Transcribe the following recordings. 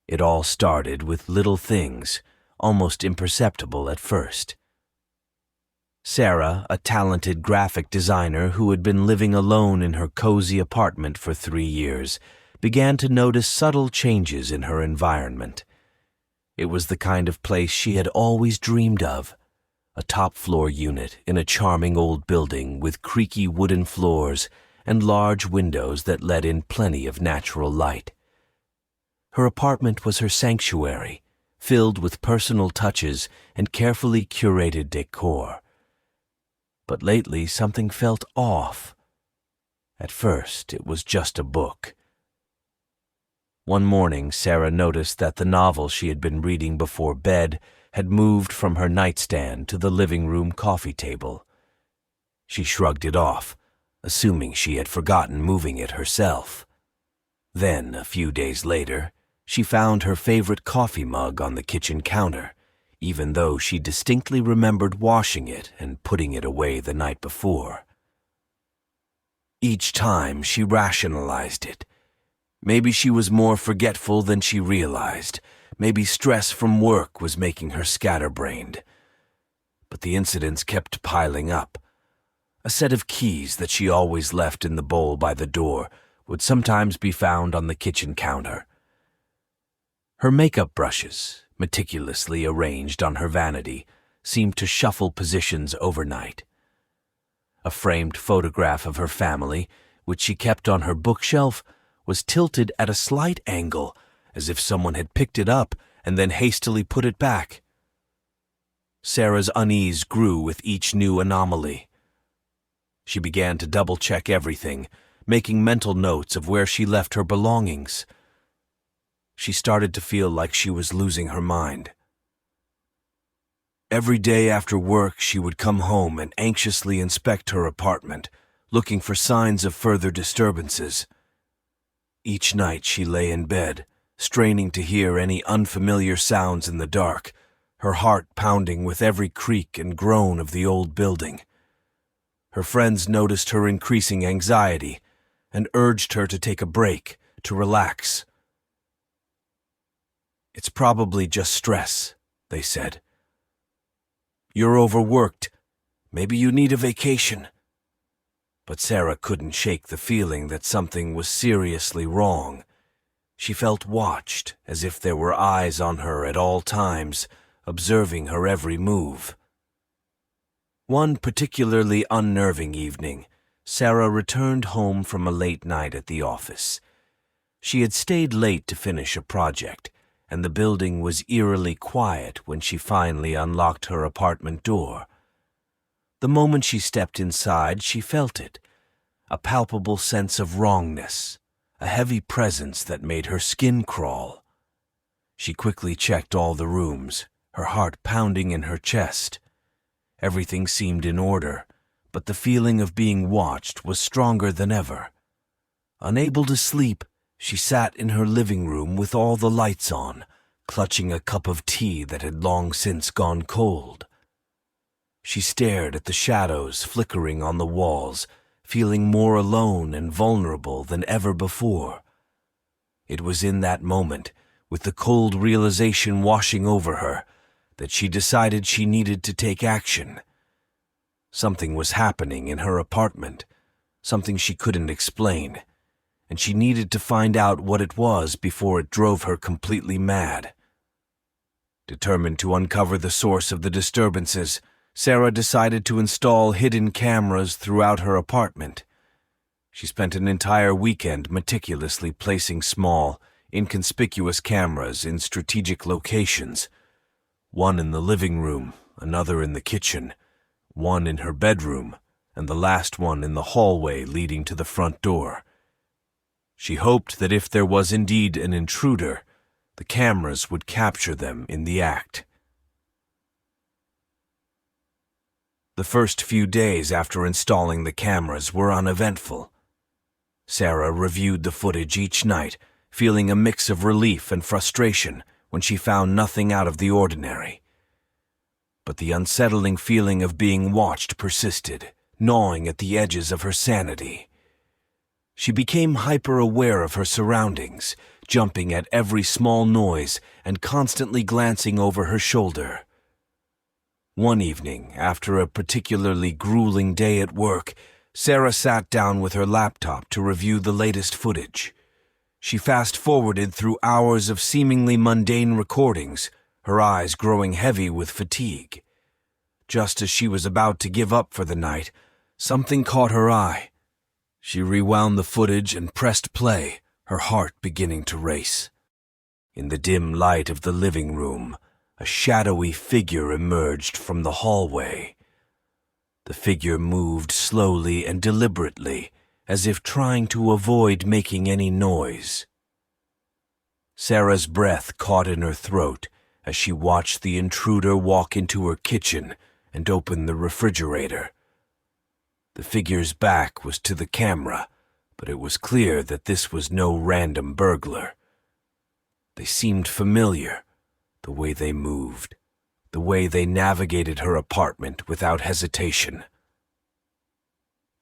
It all started with little things, almost imperceptible at first. Sarah, a talented graphic designer who had been living alone in her cozy apartment for 3 years, began to notice subtle changes in her environment. It was the kind of place she had always dreamed of, a top-floor unit in a charming old building with creaky wooden floors and large windows that let in plenty of natural light. Her apartment was her sanctuary, filled with personal touches and carefully curated decor. But lately something felt off. At first, it was just a book. One morning, Sarah noticed that the novel she had been reading before bed had moved from her nightstand to the living room coffee table. She shrugged it off, assuming she had forgotten moving it herself. Then, a few days later, she found her favorite coffee mug on the kitchen counter, even though she distinctly remembered washing it and putting it away the night before. Each time, she rationalized it. Maybe she was more forgetful than she realized. Maybe stress from work was making her scatterbrained. But the incidents kept piling up. A set of keys that she always left in the bowl by the door would sometimes be found on the kitchen counter. Her makeup brushes, meticulously arranged on her vanity, seemed to shuffle positions overnight. A framed photograph of her family, which she kept on her bookshelf, was tilted at a slight angle, as if someone had picked it up and then hastily put it back. Sarah's unease grew with each new anomaly. She began to double-check everything, making mental notes of where she left her belongings. She started to feel like she was losing her mind. Every day after work, she would come home and anxiously inspect her apartment, looking for signs of further disturbances. Each night she lay in bed, straining to hear any unfamiliar sounds in the dark, her heart pounding with every creak and groan of the old building. Her friends noticed her increasing anxiety and urged her to take a break, to relax. "It's probably just stress," they said. "You're overworked. Maybe you need a vacation." But Sarah couldn't shake the feeling that something was seriously wrong. She felt watched, as if there were eyes on her at all times, observing her every move. One particularly unnerving evening, Sarah returned home from a late night at the office. She had stayed late to finish a project, and the building was eerily quiet when she finally unlocked her apartment door. The moment she stepped inside, she felt it, a palpable sense of wrongness, a heavy presence that made her skin crawl. She quickly checked all the rooms, her heart pounding in her chest. Everything seemed in order, but the feeling of being watched was stronger than ever. Unable to sleep, she sat in her living room with all the lights on, clutching a cup of tea that had long since gone cold. She stared at the shadows flickering on the walls, feeling more alone and vulnerable than ever before. It was in that moment, with the cold realization washing over her, that she decided she needed to take action. Something was happening in her apartment, something she couldn't explain, and she needed to find out what it was before it drove her completely mad. Determined to uncover the source of the disturbances, Sarah decided to install hidden cameras throughout her apartment. She spent an entire weekend meticulously placing small, inconspicuous cameras in strategic locations. One in the living room, another in the kitchen, one in her bedroom, and the last one in the hallway leading to the front door. She hoped that if there was indeed an intruder, the cameras would capture them in the act. The first few days after installing the cameras were uneventful. Sarah reviewed the footage each night, feeling a mix of relief and frustration when she found nothing out of the ordinary. But the unsettling feeling of being watched persisted, gnawing at the edges of her sanity. She became hyper-aware of her surroundings, jumping at every small noise and constantly glancing over her shoulder. One evening, after a particularly grueling day at work, Sarah sat down with her laptop to review the latest footage. She fast-forwarded through hours of seemingly mundane recordings, her eyes growing heavy with fatigue. Just as she was about to give up for the night, something caught her eye. She rewound the footage and pressed play, her heart beginning to race. In the dim light of the living room, a shadowy figure emerged from the hallway. The figure moved slowly and deliberately, as if trying to avoid making any noise. Sarah's breath caught in her throat as she watched the intruder walk into her kitchen and open the refrigerator. The figure's back was to the camera, but it was clear that this was no random burglar. They seemed familiar, the way they moved, the way they navigated her apartment without hesitation.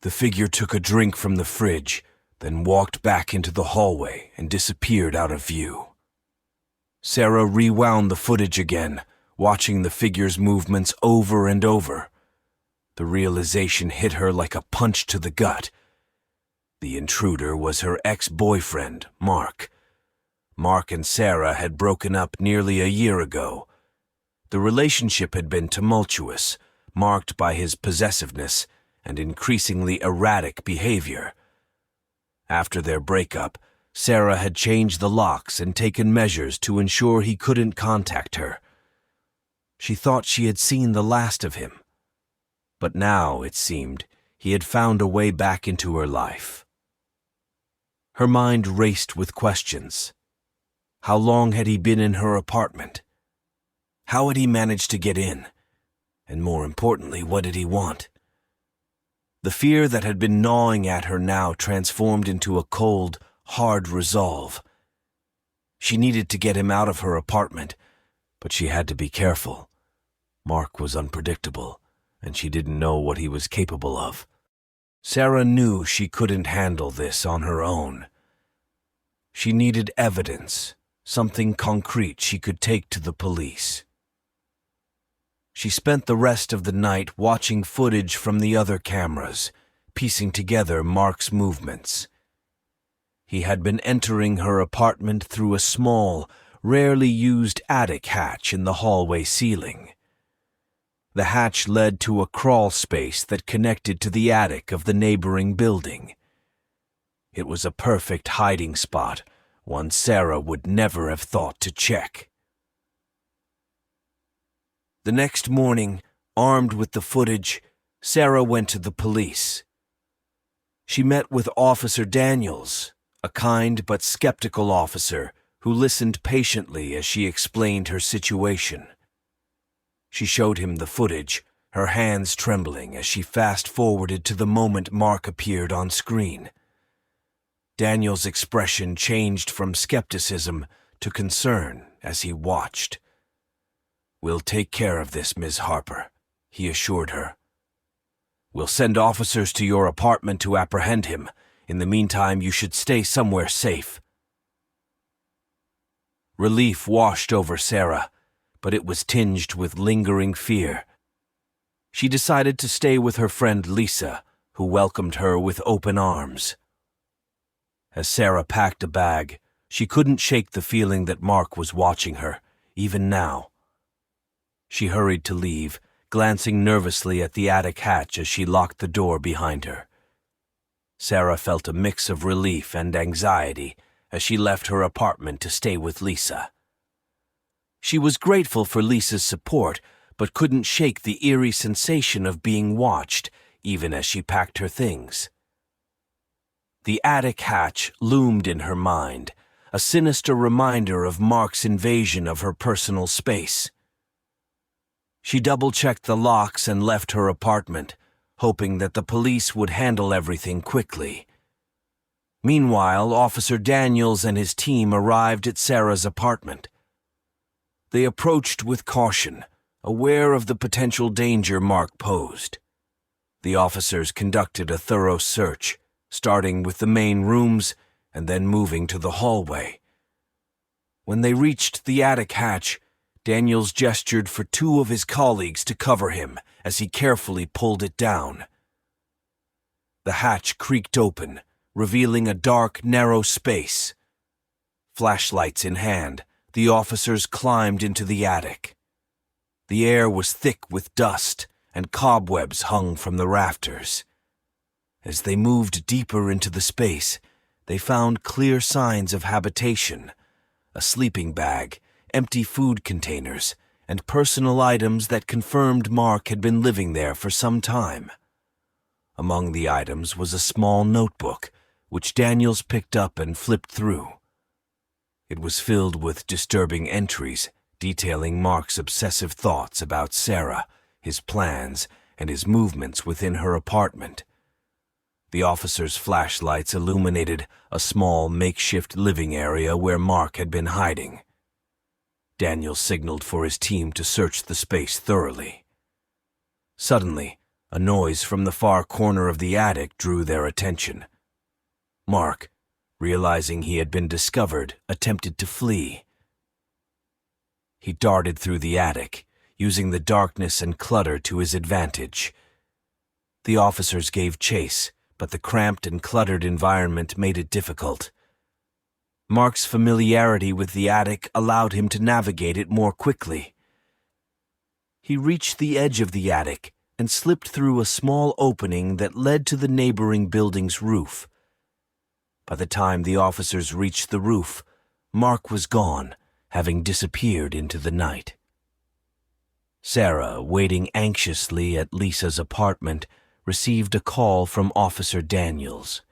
The figure took a drink from the fridge, then walked back into the hallway and disappeared out of view. Sarah rewound the footage again, watching the figure's movements over and over. The realization hit her like a punch to the gut. The intruder was her ex-boyfriend, Mark. Mark and Sarah had broken up nearly a year ago. The relationship had been tumultuous, marked by his possessiveness and increasingly erratic behavior. After their breakup, Sarah had changed the locks and taken measures to ensure he couldn't contact her. She thought she had seen the last of him. But now, it seemed, he had found a way back into her life. Her mind raced with questions. How long had he been in her apartment? How had he managed to get in? And more importantly, what did he want? The fear that had been gnawing at her now transformed into a cold, hard resolve. She needed to get him out of her apartment, but she had to be careful. Mark was unpredictable, and she didn't know what he was capable of. Sarah knew she couldn't handle this on her own. She needed evidence, something concrete she could take to the police. She spent the rest of the night watching footage from the other cameras, piecing together Mark's movements. He had been entering her apartment through a small, rarely used attic hatch in the hallway ceiling. The hatch led to a crawl space that connected to the attic of the neighboring building. It was a perfect hiding spot, one Sarah would never have thought to check. The next morning, armed with the footage, Sarah went to the police. She met with Officer Daniels, a kind but skeptical officer who listened patiently as she explained her situation. She showed him the footage, her hands trembling as she fast-forwarded to the moment Mark appeared on screen. Daniel's expression changed from skepticism to concern as he watched. "We'll take care of this, Ms. Harper," he assured her. "We'll send officers to your apartment to apprehend him. In the meantime, you should stay somewhere safe." Relief washed over Sarah, but it was tinged with lingering fear. She decided to stay with her friend Lisa, who welcomed her with open arms. As Sarah packed a bag, she couldn't shake the feeling that Mark was watching her, even now. She hurried to leave, glancing nervously at the attic hatch as she locked the door behind her. Sarah felt a mix of relief and anxiety as she left her apartment to stay with Lisa. She was grateful for Lisa's support, but couldn't shake the eerie sensation of being watched, even as she packed her things. The attic hatch loomed in her mind, a sinister reminder of Mark's invasion of her personal space. She double-checked the locks and left her apartment, hoping that the police would handle everything quickly. Meanwhile, Officer Daniels and his team arrived at Sarah's apartment. They approached with caution, aware of the potential danger Mark posed. The officers conducted a thorough search, starting with the main rooms and then moving to the hallway. When they reached the attic hatch, Daniels gestured for two of his colleagues to cover him as he carefully pulled it down. The hatch creaked open, revealing a dark, narrow space. Flashlights in hand, the officers climbed into the attic. The air was thick with dust, and cobwebs hung from the rafters. As they moved deeper into the space, they found clear signs of habitation: a sleeping bag, empty food containers, and personal items that confirmed Mark had been living there for some time. Among the items was a small notebook, which Daniels picked up and flipped through. It was filled with disturbing entries detailing Mark's obsessive thoughts about Sarah, his plans, and his movements within her apartment. The officers' flashlights illuminated a small makeshift living area where Mark had been hiding. Daniel signaled for his team to search the space thoroughly. Suddenly, a noise from the far corner of the attic drew their attention. Mark, realizing he had been discovered, attempted to flee. He darted through the attic, using the darkness and clutter to his advantage. The officers gave chase, but the cramped and cluttered environment made it difficult. Mark's familiarity with the attic allowed him to navigate it more quickly. He reached the edge of the attic and slipped through a small opening that led to the neighboring building's roof. By the time the officers reached the roof, Mark was gone, having disappeared into the night. Sarah, waiting anxiously at Lisa's apartment, received a call from Officer Daniels.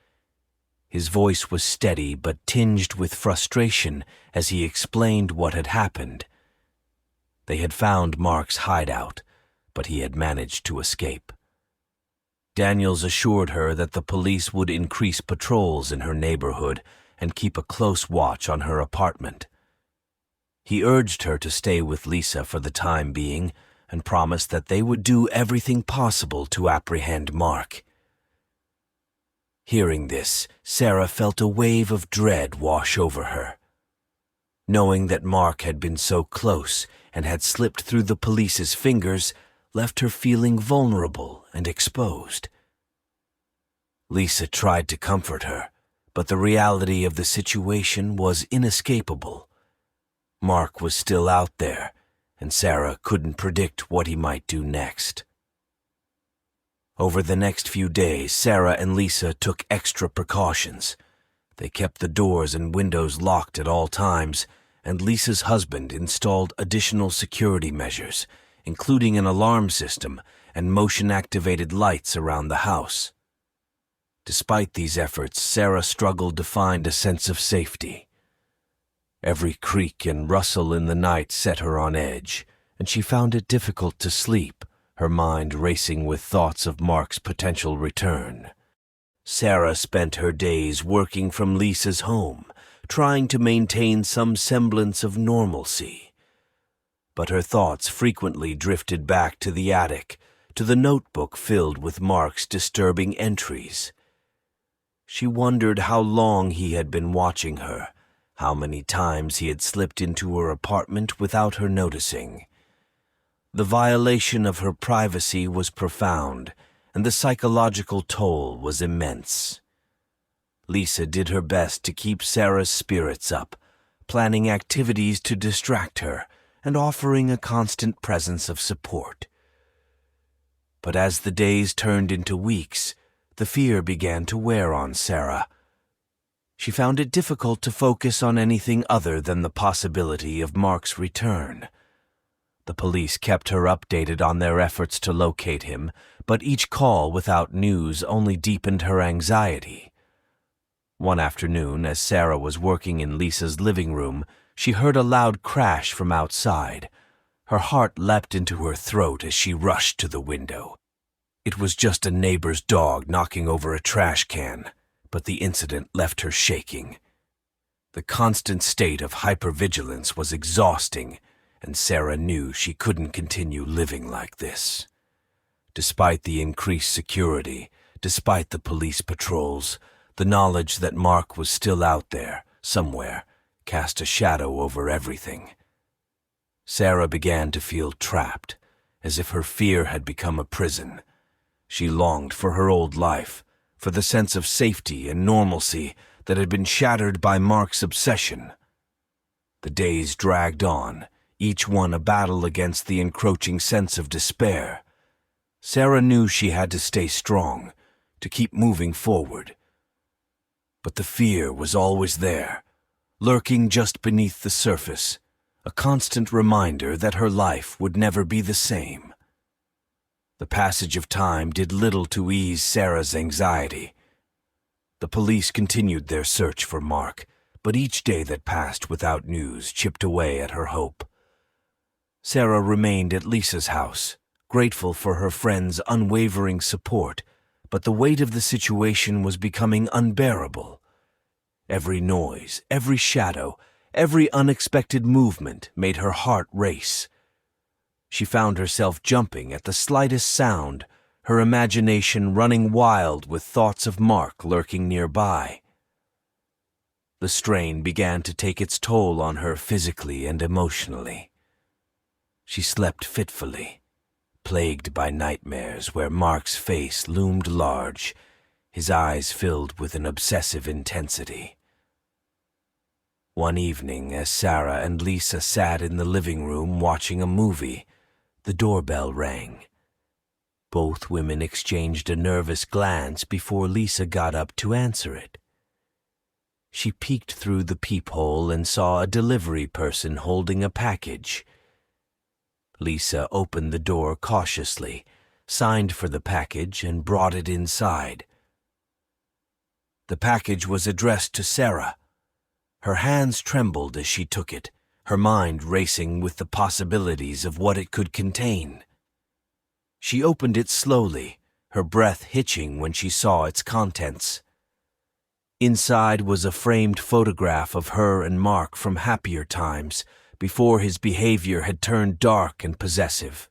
His voice was steady but tinged with frustration as he explained what had happened. They had found Mark's hideout, but he had managed to escape. Daniels assured her that the police would increase patrols in her neighborhood and keep a close watch on her apartment. He urged her to stay with Lisa for the time being and promised that they would do everything possible to apprehend Mark. Hearing this, Sarah felt a wave of dread wash over her. Knowing that Mark had been so close and had slipped through the police's fingers left her feeling vulnerable and exposed. Lisa tried to comfort her, but the reality of the situation was inescapable. Mark was still out there, and Sarah couldn't predict what he might do next. Over the next few days, Sarah and Lisa took extra precautions. They kept the doors and windows locked at all times, and Lisa's husband installed additional security measures, including an alarm system and motion-activated lights around the house. Despite these efforts, Sarah struggled to find a sense of safety. Every creak and rustle in the night set her on edge, and she found it difficult to sleep, her mind racing with thoughts of Mark's potential return. Sarah spent her days working from Lisa's home, trying to maintain some semblance of normalcy. But her thoughts frequently drifted back to the attic, to the notebook filled with Mark's disturbing entries. She wondered how long he had been watching her, how many times he had slipped into her apartment without her noticing. The violation of her privacy was profound, and the psychological toll was immense. Lisa did her best to keep Sarah's spirits up, planning activities to distract her and offering a constant presence of support. But as the days turned into weeks, the fear began to wear on Sarah. She found it difficult to focus on anything other than the possibility of Mark's return. The police kept her updated on their efforts to locate him, but each call without news only deepened her anxiety. One afternoon, as Sarah was working in Lisa's living room, she heard a loud crash from outside. Her heart leapt into her throat as she rushed to the window. It was just a neighbor's dog knocking over a trash can, but the incident left her shaking. The constant state of hypervigilance was exhausting, and Sarah knew she couldn't continue living like this. Despite the increased security, despite the police patrols, the knowledge that Mark was still out there, somewhere, cast a shadow over everything. Sarah began to feel trapped, as if her fear had become a prison. She longed for her old life, for the sense of safety and normalcy that had been shattered by Mark's obsession. The days dragged on, each one a battle against the encroaching sense of despair. Sarah knew she had to stay strong, to keep moving forward. But the fear was always there, lurking just beneath the surface, a constant reminder that her life would never be the same. The passage of time did little to ease Sarah's anxiety. The police continued their search for Mark, but each day that passed without news chipped away at her hope. Sarah remained at Lisa's house, grateful for her friend's unwavering support, but the weight of the situation was becoming unbearable. Every noise, every shadow, every unexpected movement made her heart race. She found herself jumping at the slightest sound, her imagination running wild with thoughts of Mark lurking nearby. The strain began to take its toll on her physically and emotionally. She slept fitfully, plagued by nightmares where Mark's face loomed large, his eyes filled with an obsessive intensity. One evening, as Sarah and Lisa sat in the living room watching a movie, the doorbell rang. Both women exchanged a nervous glance before Lisa got up to answer it. She peeked through the peephole and saw a delivery person holding a package. Lisa opened the door cautiously, signed for the package, and brought it inside. The package was addressed to Sarah. Her hands trembled as she took it, her mind racing with the possibilities of what it could contain. She opened it slowly, her breath hitching when she saw its contents. Inside was a framed photograph of her and Mark from happier times, before his behavior had turned dark and possessive.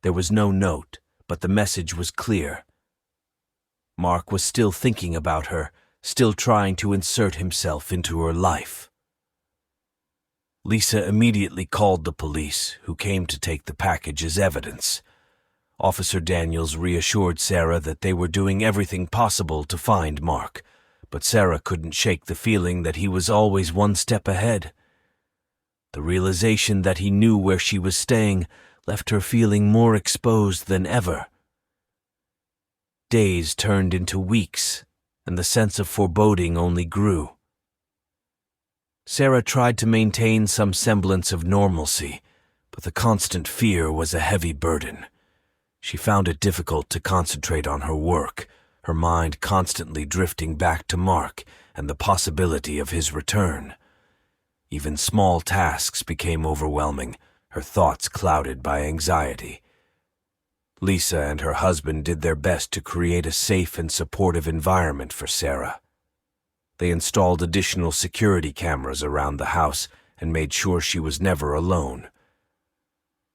There was no note, but the message was clear. Mark was still thinking about her, still trying to insert himself into her life. Lisa immediately called the police, who came to take the package as evidence. Officer Daniels reassured Sarah that they were doing everything possible to find Mark, but Sarah couldn't shake the feeling that he was always one step ahead. The realization that he knew where she was staying left her feeling more exposed than ever. Days turned into weeks, and the sense of foreboding only grew. Sarah tried to maintain some semblance of normalcy, but the constant fear was a heavy burden. She found it difficult to concentrate on her work, her mind constantly drifting back to Mark and the possibility of his return. Even small tasks became overwhelming, her thoughts clouded by anxiety. Lisa and her husband did their best to create a safe and supportive environment for Sarah. They installed additional security cameras around the house and made sure she was never alone.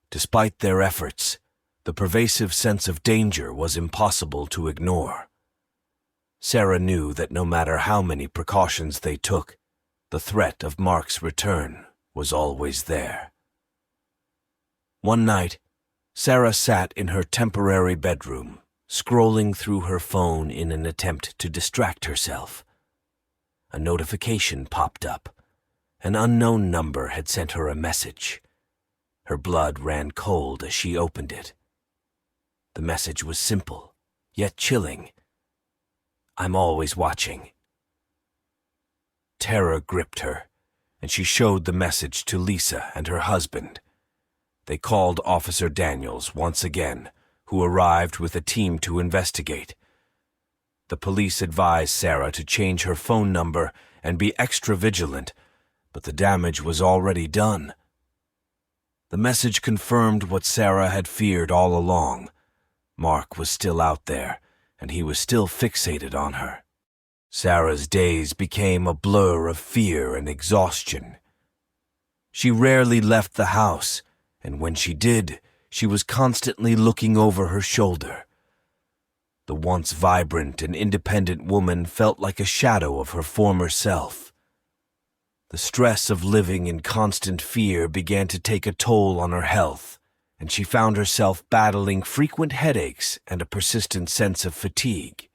Despite their efforts, the pervasive sense of danger was impossible to ignore. Sarah knew that no matter how many precautions they took, the threat of Mark's return was always there. One night, Sarah sat in her temporary bedroom, scrolling through her phone in an attempt to distract herself. A notification popped up. An unknown number had sent her a message. Her blood ran cold as she opened it. The message was simple, yet chilling. "I'm always watching." Terror gripped her, and she showed the message to Lisa and her husband. They called Officer Daniels once again, who arrived with a team to investigate. The police advised Sarah to change her phone number and be extra vigilant, but the damage was already done. The message confirmed what Sarah had feared all along. Mark was still out there, and he was still fixated on her. Sarah's days became a blur of fear and exhaustion. She rarely left the house, and when she did, she was constantly looking over her shoulder. The once vibrant and independent woman felt like a shadow of her former self. The stress of living in constant fear began to take a toll on her health, and she found herself battling frequent headaches and a persistent sense of fatigue.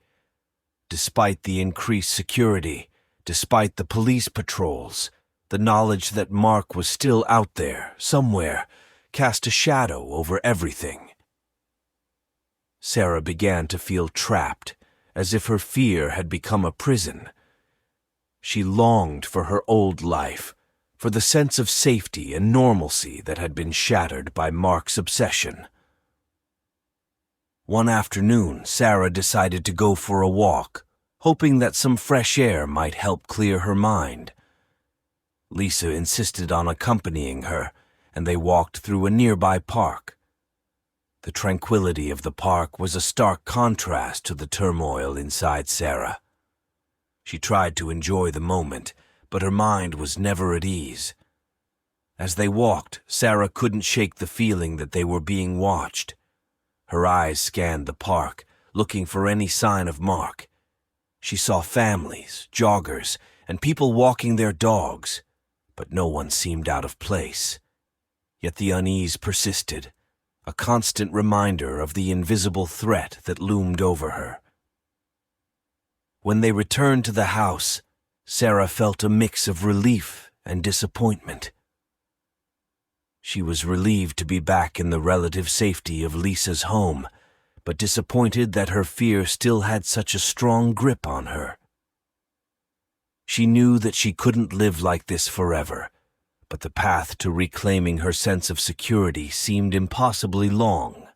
Despite the increased security, despite the police patrols, the knowledge that Mark was still out there, somewhere, cast a shadow over everything. Sarah began to feel trapped, as if her fear had become a prison. She longed for her old life, for the sense of safety and normalcy that had been shattered by Mark's obsession. One afternoon, Sarah decided to go for a walk, hoping that some fresh air might help clear her mind. Lisa insisted on accompanying her, and they walked through a nearby park. The tranquility of the park was a stark contrast to the turmoil inside Sarah. She tried to enjoy the moment, but her mind was never at ease. As they walked, Sarah couldn't shake the feeling that they were being watched. Her eyes scanned the park, looking for any sign of Mark. She saw families, joggers, and people walking their dogs, but no one seemed out of place. Yet the unease persisted, a constant reminder of the invisible threat that loomed over her. When they returned to the house, Sarah felt a mix of relief and disappointment. She was relieved to be back in the relative safety of Lisa's home, but disappointed that her fear still had such a strong grip on her. She knew that she couldn't live like this forever, but the path to reclaiming her sense of security seemed impossibly long.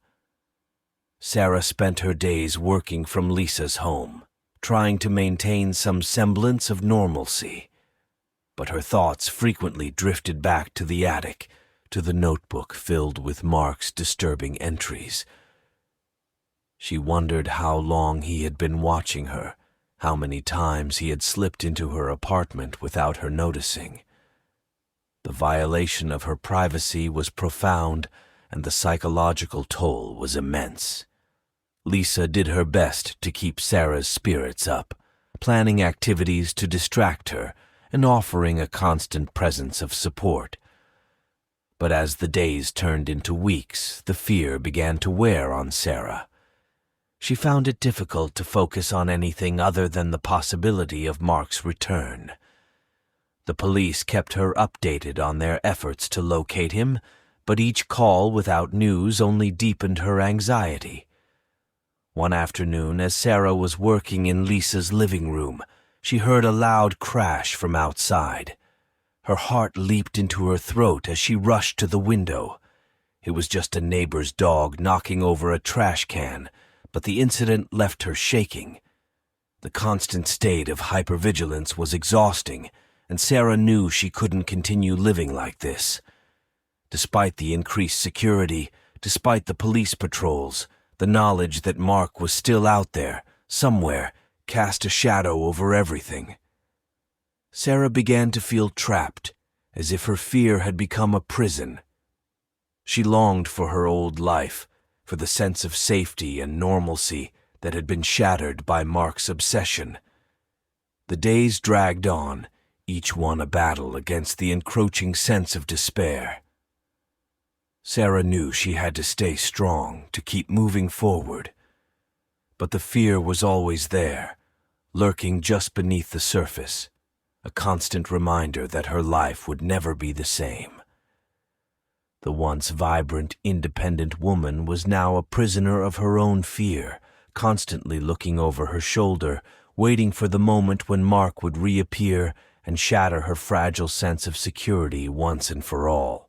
Sarah spent her days working from Lisa's home, trying to maintain some semblance of normalcy, but her thoughts frequently drifted back to the attic, to the notebook filled with Mark's disturbing entries. She wondered how long he had been watching her, how many times he had slipped into her apartment without her noticing. The violation of her privacy was profound, and the psychological toll was immense. Lisa did her best to keep Sarah's spirits up, planning activities to distract her and offering a constant presence of support. But as the days turned into weeks, the fear began to wear on Sarah. She found it difficult to focus on anything other than the possibility of Mark's return. The police kept her updated on their efforts to locate him, but each call without news only deepened her anxiety. One afternoon, as Sarah was working in Lisa's living room, she heard a loud crash from outside. Her heart leaped into her throat as she rushed to the window. It was just a neighbor's dog knocking over a trash can, but the incident left her shaking. The constant state of hypervigilance was exhausting, and Sarah knew she couldn't continue living like this. Despite the increased security, despite the police patrols, the knowledge that Mark was still out there, somewhere, cast a shadow over everything. Sarah began to feel trapped, as if her fear had become a prison. She longed for her old life, for the sense of safety and normalcy that had been shattered by Mark's obsession. The days dragged on, each one a battle against the encroaching sense of despair. Sarah knew she had to stay strong to keep moving forward. But the fear was always there, lurking just beneath the surface, a constant reminder that her life would never be the same. The once vibrant, independent woman was now a prisoner of her own fear, constantly looking over her shoulder, waiting for the moment when Mark would reappear and shatter her fragile sense of security once and for all.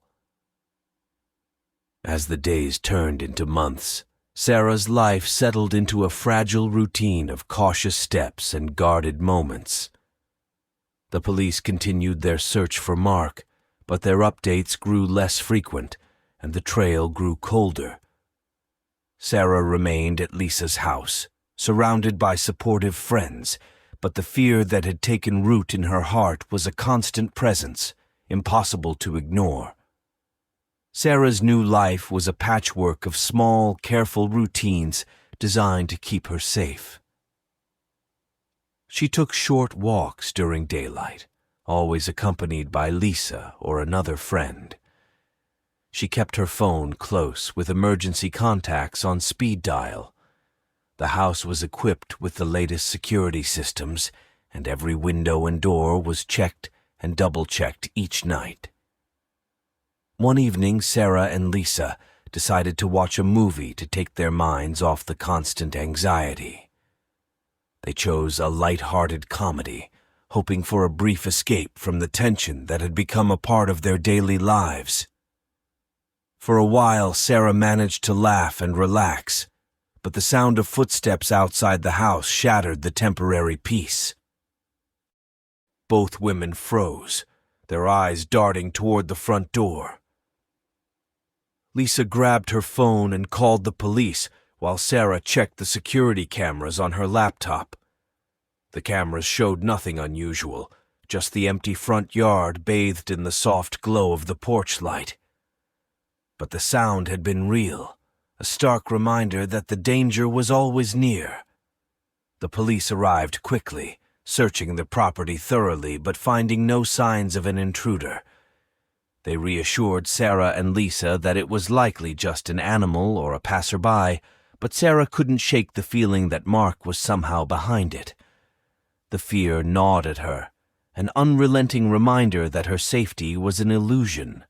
As the days turned into months, Sarah's life settled into a fragile routine of cautious steps and guarded moments. The police continued their search for Mark, but their updates grew less frequent, and the trail grew colder. Sarah remained at Lisa's house, surrounded by supportive friends, but the fear that had taken root in her heart was a constant presence, impossible to ignore. Sarah's new life was a patchwork of small, careful routines designed to keep her safe. She took short walks during daylight, always accompanied by Lisa or another friend. She kept her phone close with emergency contacts on speed dial. The house was equipped with the latest security systems, and every window and door was checked and double-checked each night. One evening, Sarah and Lisa decided to watch a movie to take their minds off the constant anxiety. They chose a light-hearted comedy, hoping for a brief escape from the tension that had become a part of their daily lives. For a while, Sarah managed to laugh and relax, but the sound of footsteps outside the house shattered the temporary peace. Both women froze, their eyes darting toward the front door. Lisa grabbed her phone and called the police while Sarah checked the security cameras on her laptop. The cameras showed nothing unusual, just the empty front yard bathed in the soft glow of the porch light. But the sound had been real, a stark reminder that the danger was always near. The police arrived quickly, searching the property thoroughly but finding no signs of an intruder. They reassured Sarah and Lisa that it was likely just an animal or a passerby, but Sarah couldn't shake the feeling that Mark was somehow behind it. The fear gnawed at her, an unrelenting reminder that her safety was an illusion.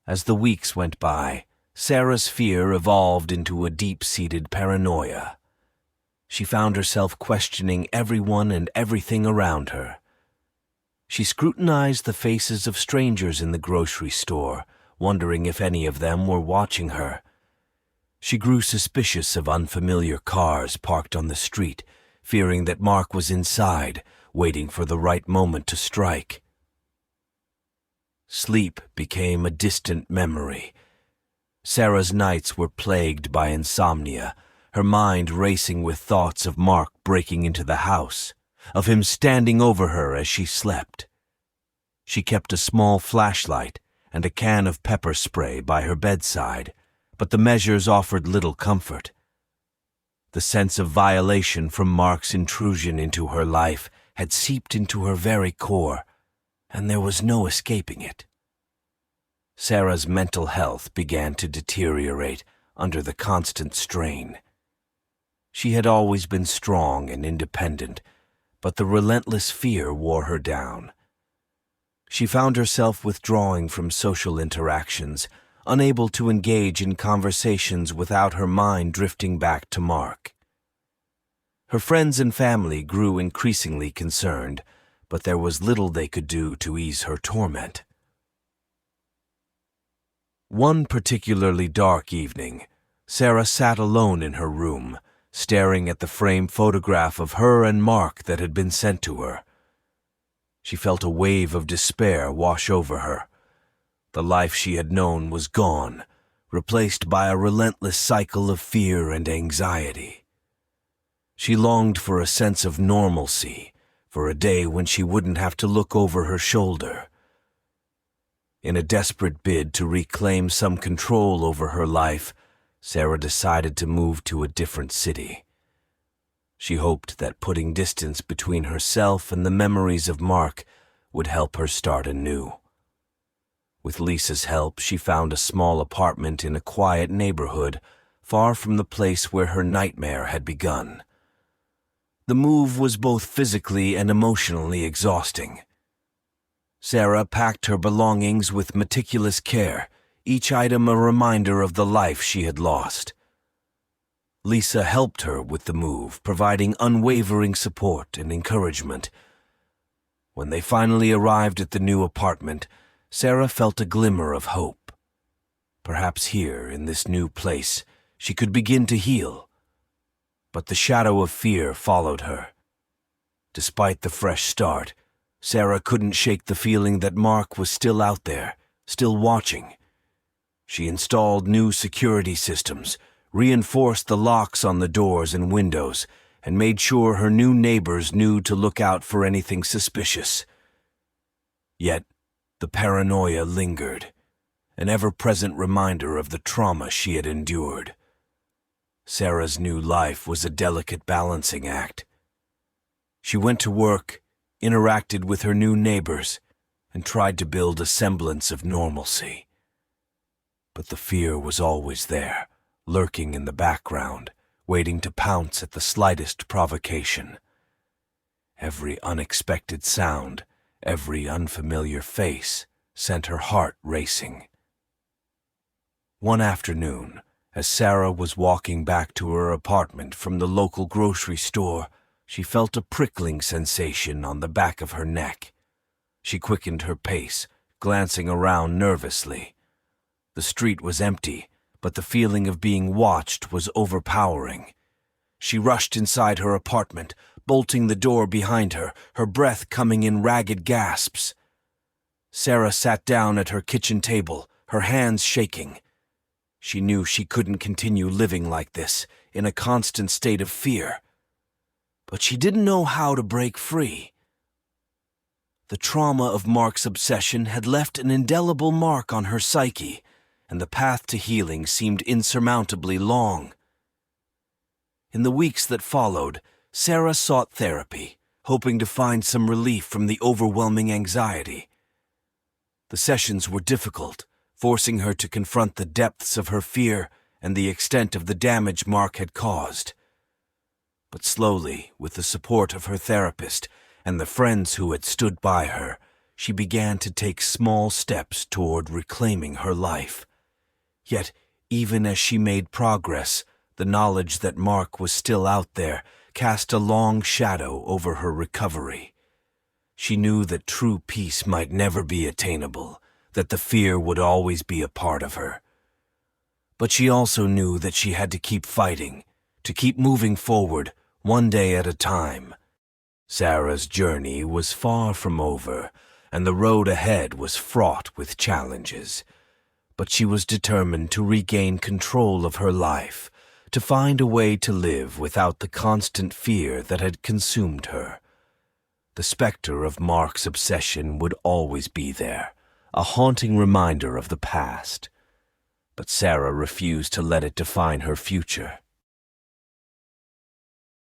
As the weeks went by, Sarah's fear evolved into a deep-seated paranoia. She found herself questioning everyone and everything around her. She scrutinized the faces of strangers in the grocery store, wondering if any of them were watching her. She grew suspicious of unfamiliar cars parked on the street, fearing that Mark was inside, waiting for the right moment to strike. Sleep became a distant memory. Sarah's nights were plagued by insomnia, her mind racing with thoughts of Mark breaking into the house, of him standing over her as she slept. She kept a small flashlight and a can of pepper spray by her bedside, but the measures offered little comfort. The sense of violation from Mark's intrusion into her life had seeped into her very core, and there was no escaping it. Sarah's mental health began to deteriorate under the constant strain. She had always been strong and independent, but the relentless fear wore her down. She found herself withdrawing from social interactions, unable to engage in conversations without her mind drifting back to Mark. Her friends and family grew increasingly concerned, but there was little they could do to ease her torment. One particularly dark evening, Sarah sat alone in her room, staring at the framed photograph of her and Mark that had been sent to her. She felt a wave of despair wash over her. The life she had known was gone, replaced by a relentless cycle of fear and anxiety. She longed for a sense of normalcy, for a day when she wouldn't have to look over her shoulder. In a desperate bid to reclaim some control over her life, Sarah decided to move to a different city. She hoped that putting distance between herself and the memories of Mark would help her start anew. With Lisa's help, she found a small apartment in a quiet neighborhood, far from the place where her nightmare had begun. The move was both physically and emotionally exhausting. Sarah packed her belongings with meticulous care, each item a reminder of the life she had lost. Lisa helped her with the move, providing unwavering support and encouragement. When they finally arrived at the new apartment, Sarah felt a glimmer of hope. Perhaps here, in this new place, she could begin to heal. But the shadow of fear followed her. Despite the fresh start, Sarah couldn't shake the feeling that Mark was still out there, still watching. She installed new security systems, reinforced the locks on the doors and windows, and made sure her new neighbors knew to look out for anything suspicious. Yet, the paranoia lingered, an ever-present reminder of the trauma she had endured. Sarah's new life was a delicate balancing act. She went to work, interacted with her new neighbors, and tried to build a semblance of normalcy. But the fear was always there, lurking in the background, waiting to pounce at the slightest provocation. Every unexpected sound, every unfamiliar face sent her heart racing. One afternoon, as Sarah was walking back to her apartment from the local grocery store, she felt a prickling sensation on the back of her neck. She quickened her pace, glancing around nervously. The street was empty, but the feeling of being watched was overpowering. She rushed inside her apartment, bolting the door behind her, her breath coming in ragged gasps. Sarah sat down at her kitchen table, her hands shaking. She knew she couldn't continue living like this, in a constant state of fear. But she didn't know how to break free. The trauma of Mark's obsession had left an indelible mark on her psyche, and the path to healing seemed insurmountably long. In the weeks that followed, Sarah sought therapy, hoping to find some relief from the overwhelming anxiety. The sessions were difficult, forcing her to confront the depths of her fear and the extent of the damage Mark had caused. But slowly, with the support of her therapist and the friends who had stood by her, she began to take small steps toward reclaiming her life. Yet, even as she made progress, the knowledge that Mark was still out there cast a long shadow over her recovery. She knew that true peace might never be attainable, that the fear would always be a part of her. But she also knew that she had to keep fighting, to keep moving forward, one day at a time. Sarah's journey was far from over, and the road ahead was fraught with challenges. But she was determined to regain control of her life, to find a way to live without the constant fear that had consumed her. The specter of Mark's obsession would always be there, a haunting reminder of the past. But Sarah refused to let it define her future.